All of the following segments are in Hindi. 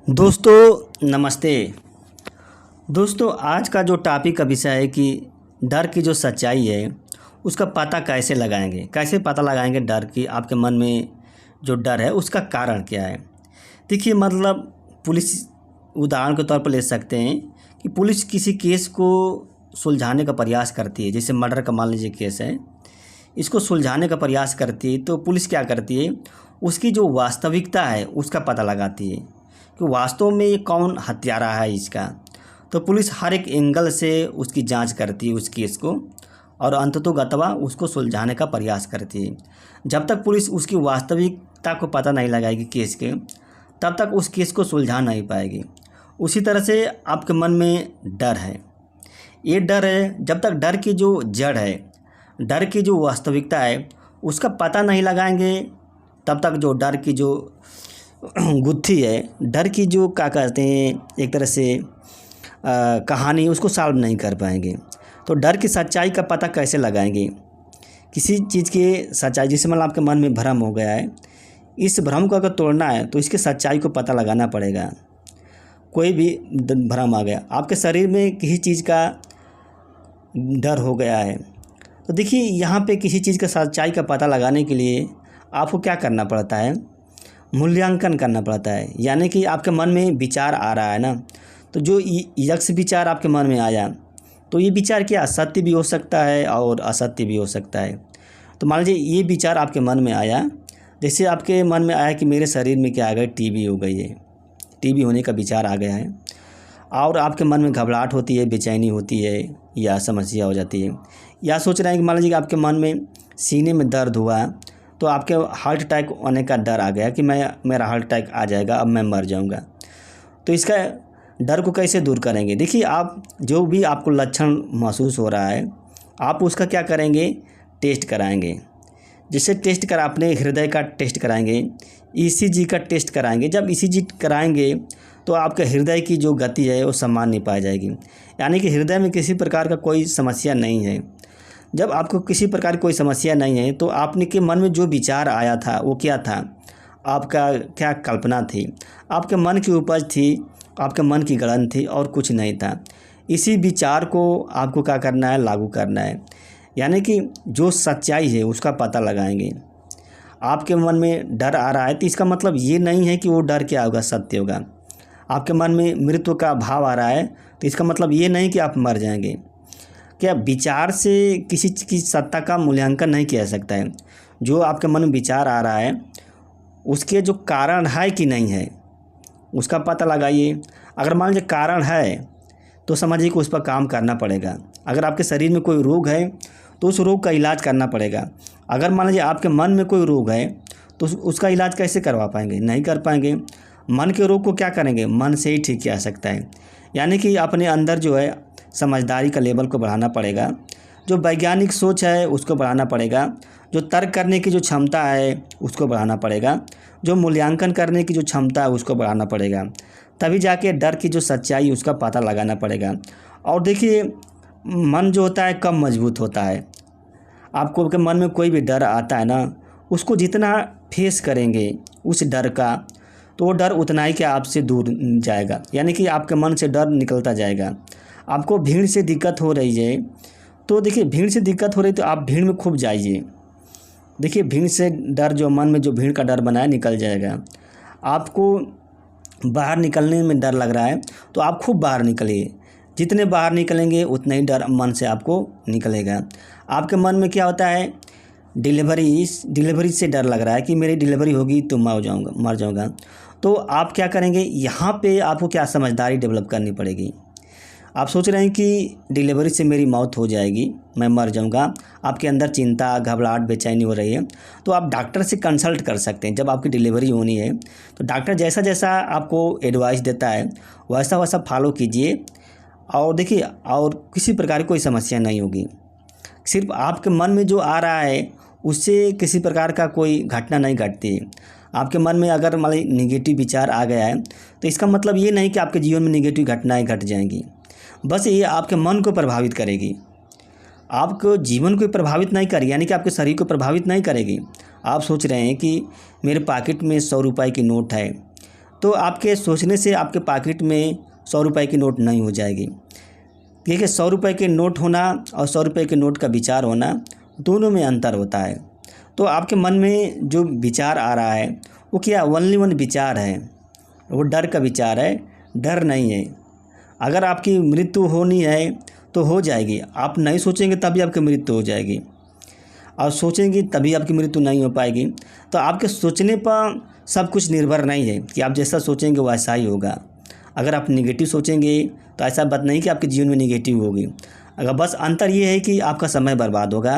दोस्तों नमस्ते। दोस्तों आज का जो टॉपिक का विषय है कि डर की जो सच्चाई है उसका पता कैसे पता लगाएंगे डर की आपके मन में जो डर है उसका कारण क्या है। देखिए मतलब पुलिस उदाहरण के तौर पर ले सकते हैं कि पुलिस किसी केस को सुलझाने का प्रयास करती है। जैसे मर्डर का मान लीजिए केस है, इसको सुलझाने का प्रयास करती है तो पुलिस क्या करती है, उसकी जो वास्तविकता है उसका पता लगाती है कि वास्तव में ये कौन हत्यारा है इसका। तो पुलिस हर एक एंगल से उसकी जांच करती है उस केस को और अंततोगत्वा उसको सुलझाने का प्रयास करती है। जब तक पुलिस उसकी वास्तविकता को पता नहीं लगाएगी केस के, तब तक उस केस को सुलझा नहीं पाएगी। उसी तरह से आपके मन में डर है, ये डर है, जब तक डर की जो जड़ है, डर की जो वास्तविकता है उसका पता नहीं लगाएंगे, तब तक जो डर की जो गुत्थी है, डर की जो क्या कहते हैं एक तरह से कहानी, उसको सॉल्व नहीं कर पाएंगे। तो डर की सच्चाई का पता कैसे लगाएंगे, किसी चीज़ की सच्चाई, जिससे मतलब आपके मन में भ्रम हो गया है, इस भ्रम को अगर तोड़ना है तो इसकी सच्चाई को पता लगाना पड़ेगा। कोई भी भ्रम आ गया, आपके शरीर में किसी चीज़ का डर हो गया है, तो देखिए यहाँ पे किसी चीज़ का सच्चाई का पता लगाने के लिए आपको क्या करना पड़ता है, मूल्यांकन करना पड़ता है। यानी कि आपके मन में विचार आ रहा है ना, तो जो यक्ष विचार आपके मन में आया, तो ये विचार क्या सत्य भी हो सकता है और असत्य भी हो सकता है। तो मान लीजिए ये विचार आपके मन में आया, जैसे आपके मन में आया कि मेरे शरीर में क्या आ गया, टीबी हो गई है, टीबी होने का विचार आ गया है, और आपके मन में घबराहट होती है, बेचैनी होती है या समस्या हो जाती है, या सोच रहे हैं कि मान लीजिए आपके मन में सीने में दर्द हुआ, तो आपके हार्ट अटैक होने का डर आ गया कि मेरा हार्ट अटैक आ जाएगा, अब मैं मर जाऊंगा। तो इसका डर को कैसे दूर करेंगे, देखिए आप जो भी आपको लक्षण महसूस हो रहा है, आप उसका क्या करेंगे, टेस्ट कराएंगे। जैसे टेस्ट करा, अपने हृदय का टेस्ट कराएंगे, ईसीजी का टेस्ट कराएंगे। जब ईसीजी कराएंगे तो आपके हृदय की जो गति है वो सामान्य पाई जाएगी, यानी कि हृदय में किसी प्रकार का कोई समस्या नहीं है। जब आपको किसी प्रकार की कोई समस्या नहीं है तो आपने के मन में जो विचार आया था वो क्या था, आपका क्या कल्पना थी, आपके मन की उपज थी, आपके मन की गढ़न थी और कुछ नहीं था। इसी विचार को आपको क्या करना है, लागू करना है। यानी कि जो सच्चाई है उसका पता लगाएंगे। आपके मन में डर आ रहा है तो इसका मतलब ये नहीं है कि वो डर क्या होगा, सत्य होगा। आपके मन में मृत्यु का भाव आ रहा है तो इसका मतलब ये नहीं कि आप मर जाएंगे। क्या विचार से किसी चीज़ की सत्ता का मूल्यांकन नहीं किया जा सकता है। जो आपके मन में विचार आ रहा है उसके जो कारण है कि नहीं है उसका पता लगाइए। अगर मान लीजिए कारण है तो समझिए कि उस पर काम करना पड़ेगा। अगर आपके शरीर में कोई रोग है तो उस रोग का इलाज करना पड़ेगा। अगर मान लीजिए आपके मन में कोई रोग है तो उसका इलाज कैसे करवा पाएंगे, नहीं कर पाएंगे। मन के रोग को क्या करेंगे, मन से ही ठीक किया जा सकता है। यानी कि अपने अंदर जो है समझदारी का लेवल को बढ़ाना पड़ेगा, जो वैज्ञानिक सोच है उसको बढ़ाना पड़ेगा, जो तर्क करने की जो क्षमता है उसको बढ़ाना पड़ेगा, जो मूल्यांकन करने की जो क्षमता है उसको बढ़ाना पड़ेगा। तभी जाके डर की जो सच्चाई उसका पता लगाना पड़ेगा। और देखिए मन जो होता है कब मजबूत होता है, आपको के मन में कोई भी डर आता है ना, उसको जितना फेस करेंगे उस डर का, तो वो डर उतना ही क्या आपसे दूर जाएगा। यानी कि आपके मन से डर निकलता जाएगा। आपको भीड़ से दिक्कत हो रही है तो देखिए भीड़ से दिक्कत हो रही तो आप भीड़ में खूब जाइए। देखिए भीड़ से डर, जो मन में जो भीड़ का डर बना है निकल जाएगा। आपको बाहर निकलने में डर लग रहा है तो आप खूब बाहर निकलिए। जितने बाहर निकलेंगे उतना ही डर मन से आपको निकलेगा। आपके मन में क्या होता है, डिलीवरी से डर लग रहा है कि मेरी डिलीवरी होगी तो मर जाऊंगा। तो आप क्या करेंगे, यहाँ पे आपको क्या समझदारी डेवलप करनी पड़ेगी। आप सोच रहे हैं कि डिलीवरी से मेरी मौत हो जाएगी, मैं मर जाऊंगा, आपके अंदर चिंता, घबराहट, बेचैनी हो रही है, तो आप डॉक्टर से कंसल्ट कर सकते हैं। जब आपकी डिलीवरी होनी है तो डॉक्टर जैसा जैसा आपको एडवाइस देता है वैसा वैसा फॉलो कीजिए। और देखिए और किसी प्रकार की कोई समस्या नहीं होगी। सिर्फ आपके मन में जो आ रहा है उससे किसी प्रकार का कोई घटना नहीं घटती। आपके मन में अगर मान लीजिए निगेटिव विचार आ गया है तो इसका मतलब ये नहीं कि आपके जीवन में निगेटिव घटनाएं घट जाएंगी, बस ये आपके मन को प्रभावित करेगी, आपको जीवन को प्रभावित नहीं करेगी, यानी कि आपके शरीर को प्रभावित नहीं करेगी। आप सोच रहे हैं कि मेरे पॉकेट में 100 रुपये की नोट है तो आपके सोचने से आपके पॉकेट में 100 रुपये की नोट नहीं हो जाएगी। देखिए 100 रुपये के नोट होना और 100 रुपये के नोट का विचार होना, दोनों में अंतर होता है। तो आपके मन में जो विचार आ रहा है वो क्या ओनली वन विचार है, वो डर का विचार है, डर नहीं है। अगर आपकी मृत्यु होनी है तो हो जाएगी, आप नहीं सोचेंगे तभी आपकी मृत्यु हो जाएगी, और सोचेंगे तभी आपकी मृत्यु नहीं हो पाएगी। तो आपके सोचने पर सब कुछ निर्भर नहीं है कि आप जैसा सोचेंगे वैसा ही होगा। अगर आप नेगेटिव सोचेंगे तो ऐसा बात नहीं कि आपके जीवन में नेगेटिव होगी। अगर बस अंतर ये है कि आपका समय बर्बाद होगा,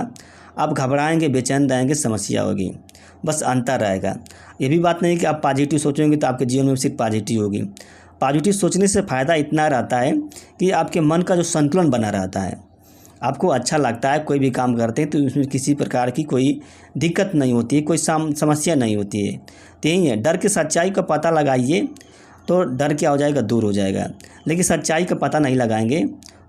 आप घबराएंगे, बेचैन रहेंगे, समस्या होगी, बस अंतर रहेगा। ये भी बात नहीं कि आप पॉजिटिव सोचेंगे तो आपके जीवन में सिर्फ पॉजिटिव होगी। पॉजिटिव सोचने से फ़ायदा इतना रहता है कि आपके मन का जो संतुलन बना रहता है, आपको अच्छा लगता है, कोई भी काम करते हैं तो उसमें किसी प्रकार की कोई दिक्कत नहीं होती है, कोई समस्या नहीं होती है। तो यही है, डर की सच्चाई का पता लगाइए तो डर क्या हो जाएगा, दूर हो जाएगा। लेकिन सच्चाई का पता नहीं लगाएंगे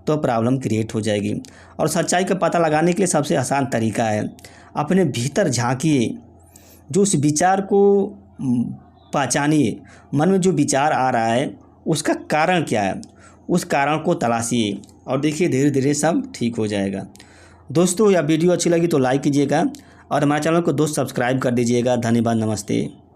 तो प्रॉब्लम क्रिएट हो जाएगी। और सच्चाई का पता लगाने के लिए सबसे आसान तरीका है, अपने भीतर झांकिए, जो उस विचार को पहचानिए, मन में जो विचार आ रहा है उसका कारण क्या है, उस कारण को तलाशिए और देखिए धीरे धीरे सब ठीक हो जाएगा। दोस्तों, यह वीडियो अच्छी लगी तो लाइक कीजिएगा और हमारे चैनल को दोस्त सब्सक्राइब कर दीजिएगा। धन्यवाद, नमस्ते।